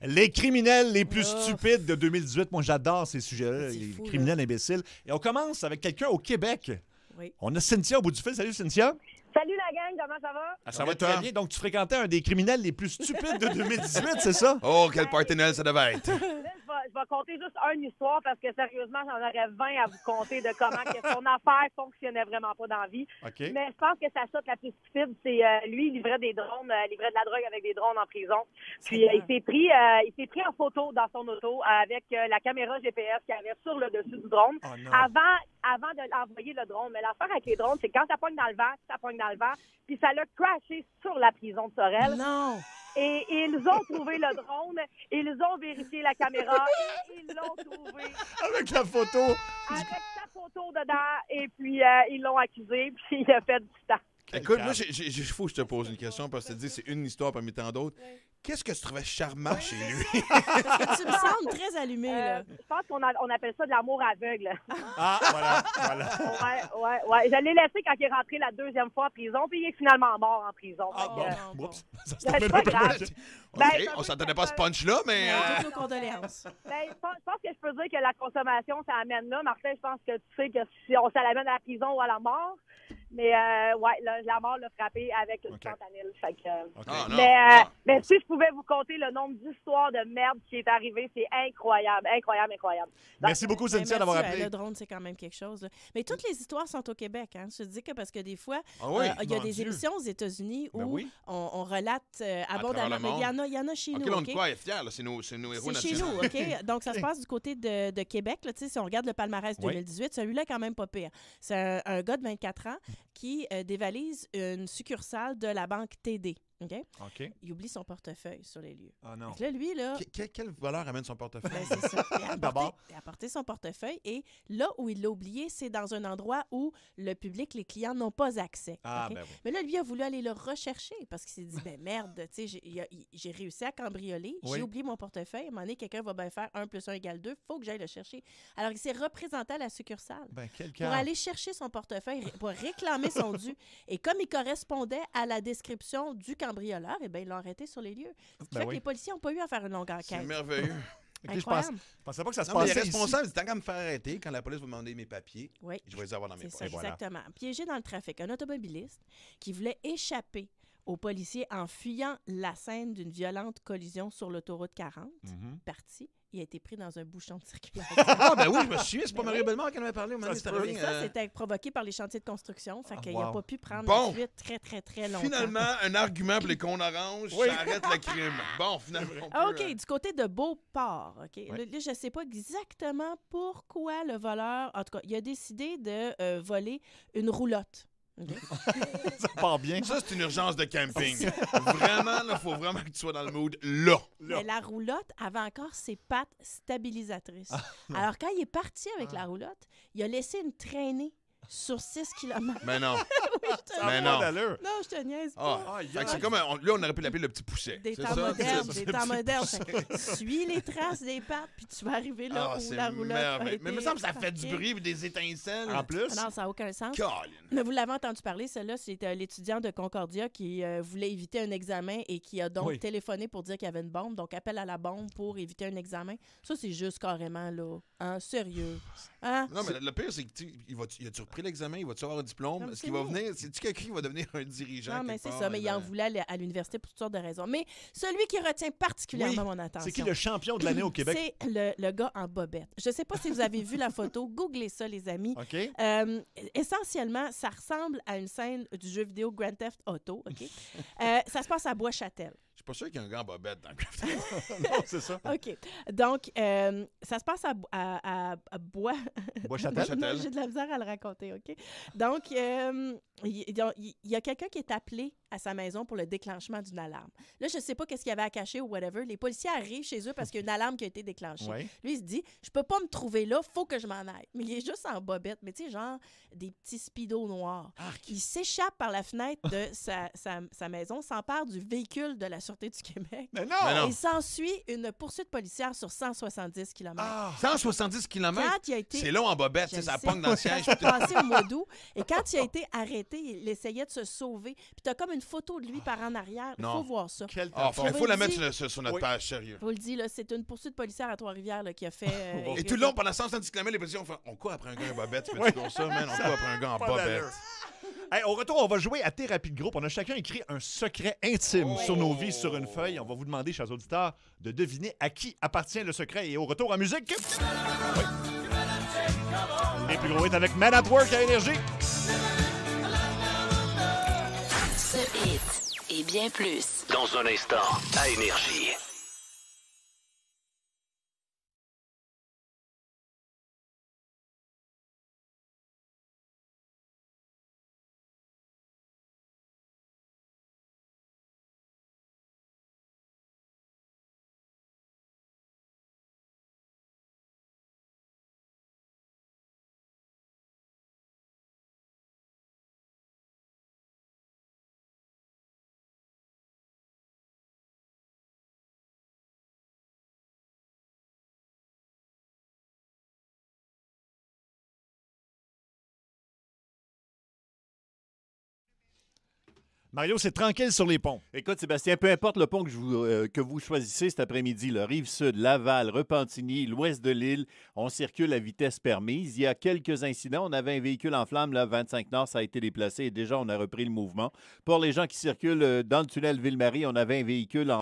Les criminels les plus stupides de 2018. Moi, j'adore ces sujets-là, les fou, criminels imbéciles. Et on commence avec quelqu'un au Québec. Oui. On a Cynthia au bout du fil. Salut, Cynthia. Salut la gang, comment ça va? Ça va très bien. Donc, tu fréquentais un des criminels les plus stupides de 2018, c'est ça? Oh, quel party Noël ça devait être. Là, je vais compter juste une histoire parce que sérieusement, j'en aurais 20 à vous compter de comment que son affaire fonctionnait vraiment pas dans la vie. OK. Mais je pense que sa shot la plus stupide, c'est lui, il livrait des drones, livrait de la drogue avec des drones en prison. Puis il s'est pris en photo dans son auto avec la caméra GPS qu'il avait sur le dessus du drone Oh non. avant de l'envoyer le drone. Mais l'affaire avec les drones, c'est quand ça pogne dans le vent, puis ça l'a crashé sur la prison de Sorel. Non! Et ils ont trouvé le drone, ils ont vérifié la caméra, et ils l'ont trouvé Avec la photo. avec sa photo dedans, et puis ils l'ont accusé, puis il a fait du temps. Écoute, moi, il faut que je te pose une question parce que tu dis c'est une histoire parmi tant d'autres. Qu'est-ce que tu trouvais charmant chez lui? Tu me sembles très allumé, là. Je pense qu'on appelle ça de l'amour aveugle. Ah, voilà. Ouais. Je l'ai laissé quand il est rentré la deuxième fois en prison, puis il est finalement mort en prison. Ah, Fait que, bon. Oups. Ça se c'est termine pas pas grave. bien. Ben, OK, c'est un on peu s'entendait pas à ce comme- punch-là, mais... Toutes nos condoléances. Ben, je pense que je peux dire que la consommation, ça amène là. Martin, je pense que tu sais que si ça l'amène à la prison ou à la mort. Mais la mort l'a frappé avec une fentanyl. Fait que, Ah, non. mais si je pouvais vous compter le nombre d'histoires de merde qui est arrivé, c'est incroyable. Merci beaucoup, Cynthia, d'avoir Merci, appelé. le drone, c'est quand même quelque chose. Là. Mais toutes les histoires sont au Québec. Hein. Je te dis que parce que des fois, Ah oui, il y a mon des Dieu. émissions aux États-Unis où Ben oui. on relate abondamment. travers le Mais il y en a chez OK, nous. là, on OK? est quoi? Fiers, là. C'est nos héros C'est chez nationaux. nous, OK? Donc, ça se passe du côté de Québec. Là, si on regarde le palmarès Oui. 2018, celui-là est quand même pas pire. C'est un gars de 24 ans qui dévalise une succursale de la banque TD. OK? OK. Il oublie son portefeuille sur les lieux. Ah non. Fait que là, lui, là, Quelle valeur amène son portefeuille? ben, c'est ça. D'abord. Il a apporté son portefeuille et là où il l'a oublié, c'est dans un endroit où le public, les clients n'ont pas accès. Ah, OK? ben oui. Mais là, lui a voulu aller le rechercher parce qu'il s'est dit, ben merde, tu sais, j'ai réussi à cambrioler, Oui. j'ai oublié mon portefeuille. À un moment donné, quelqu'un va bien faire 1 + 1 = 2, faut que j'aille le chercher. Alors, il s'est représenté à la succursale Ben, quel pour cœur. aller chercher son portefeuille, pour réclamer son dû. Et comme il correspondait à la description du cambrioleur, eh bien, ils l'ont arrêté sur les lieux. Ce qui Ben fait que oui. les policiers n'ont pas eu à faire une longue C'est enquête. merveilleux. Ok, je Incroyable. pensais pas que ça se Non, mais les passait ici. responsables, c'est tant qu'à me faire arrêter quand la police va me demander mes papiers. Oui. Je vais les avoir dans mes C'est ça, poches. voilà. exactement. Piégé dans le trafic, un automobiliste qui voulait échapper aux policiers en fuyant la scène d'une violente collision sur l'autoroute 40, parti. Il a été pris dans un bouchon de circulation. Ah, ben oui, je me souviens. C'est pas Marie Bellemare qui en avait parlé au moment Ça se de peut. Sterling. Ça, c'était provoqué par les chantiers de construction. Fait qu'il wow. n'a pas pu prendre Bon. la fuite très, très, très longtemps. Finalement, un argument pour les cons oranges, Oui. ça arrête le crime. Bon, finalement, on Ah, peut, OK, du côté de Beauport. OK. Là, je ne sais pas exactement pourquoi le voleur, en tout cas, il a décidé de voler une roulotte. OK? Ça part bien. Ça, c'est une urgence de camping. Vraiment, il faut vraiment que tu sois dans le mood là. Mais la roulotte avait encore ses pattes stabilisatrices. Alors, quand il est parti avec la roulotte, il a laissé une traînée sur 6 km. Mais non. Ça Mais a non. pas d'allure. Non, je te niaise pas. Ah, Aïe, fait que aïe. c'est comme là, on aurait pu l'appeler le petit pousset. Des C'est temps ça? modernes, C'est des temps modernes. Fait que suis les traces des pattes, puis tu vas arriver là Ah, où c'est la roulotte a merveilleux. été Mais il me semble que ça fait du parquée. bruit et des étincelles. En plus, Ah non, ça n'a aucun sens. Colin. Mais vous l'avez entendu parler, celle-là, c'était l'étudiant de Concordia qui voulait éviter un examen et qui a donc Oui. téléphoné pour dire qu'il y avait une bombe. Donc, appel à la bombe pour éviter un examen. Ça, c'est juste carrément, là, hein, sérieux. Hein? Non, mais le pire, c'est que il a-tu repris l'examen? Il va-tu avoir un diplôme? Non, mais Est-ce c'est qu'il va nous. venir? C'est-tu quelqu'un qui va devenir un dirigeant? Non, mais quelque c'est part, ça. Mais il en là-dedans? voulait aller à l'université pour toutes sortes de raisons. Mais celui qui retient particulièrement mon attention. c'est qui le champion de l'année au Québec? C'est le gars en bobette. Je ne sais pas si vous avez vu la photo. Googlez ça, les amis. OK. Essentiellement, ça ressemble à une scène du jeu vidéo Grand Theft Auto. OK? Ça se passe à Bois-Châtel. Je suis pas sûr qu'il y a un gars en bobette dans le craft. Non, c'est ça. OK. Donc, ça se passe à Bois... Bois-Châtel? Non, j'ai de la misère à le raconter, OK? Donc, il y a quelqu'un qui est appelé à sa maison pour le déclenchement d'une alarme. Là, je ne sais pas qu'est-ce qu'il y avait à cacher ou whatever. Les policiers arrivent chez eux parce qu'il y a une alarme qui a été déclenchée. Ouais. Lui, il se dit, je peux pas me trouver là, faut que je m'en aille. Mais il est juste en bobette, mais tu sais, genre des petits speedos noirs. Il s'échappe par la fenêtre de sa maison, s'empare du véhicule de la Sûreté du Québec. Mais non! Mais non. Il s'ensuit une poursuite policière sur 170 km. Ah! 170 km? Quand il a été... C'est long en bobette, tu sais, Je ça sais. pogne dans le siège. Ça s'est passé au mois d'août. Et quand il a été arrêté, il essayait de se sauver. Puis t'as comme une photo de lui par en arrière. Il Non. faut voir ça. Quel Ah, tampon. il faut la vous mettre le sur notre Oui. page, sérieux. Je vous le dis, là, c'est une poursuite policière à Trois-Rivières là, qui a fait... Et tout le long, pendant 170 km, les policiers ont fait on court après un gars en bobette. Tu fais-tu comme ça, man? On court après un gars en Pas bobette. d'allure. Hey, au retour, on va jouer à thérapie de groupe. On a chacun écrit un secret intime sur nos vies sur une feuille. On va vous demander, chers auditeurs, de deviner à qui appartient le secret. Et au retour, en musique... Oui. Les plus gros hits avec Man at Work à Énergie. Ce hit et bien plus. Dans un instant, à Énergie. Mario, c'est tranquille sur les ponts. Écoute, Sébastien, peu importe le pont que vous choisissez cet après-midi, le Rive-Sud, Laval, Repentigny, l'ouest de l'île, on circule à vitesse permise. Il y a quelques incidents. On avait un véhicule en flammes, là, 25 Nord, ça a été déplacé et déjà, on a repris le mouvement. Pour les gens qui circulent dans le tunnel Ville-Marie, on avait un véhicule en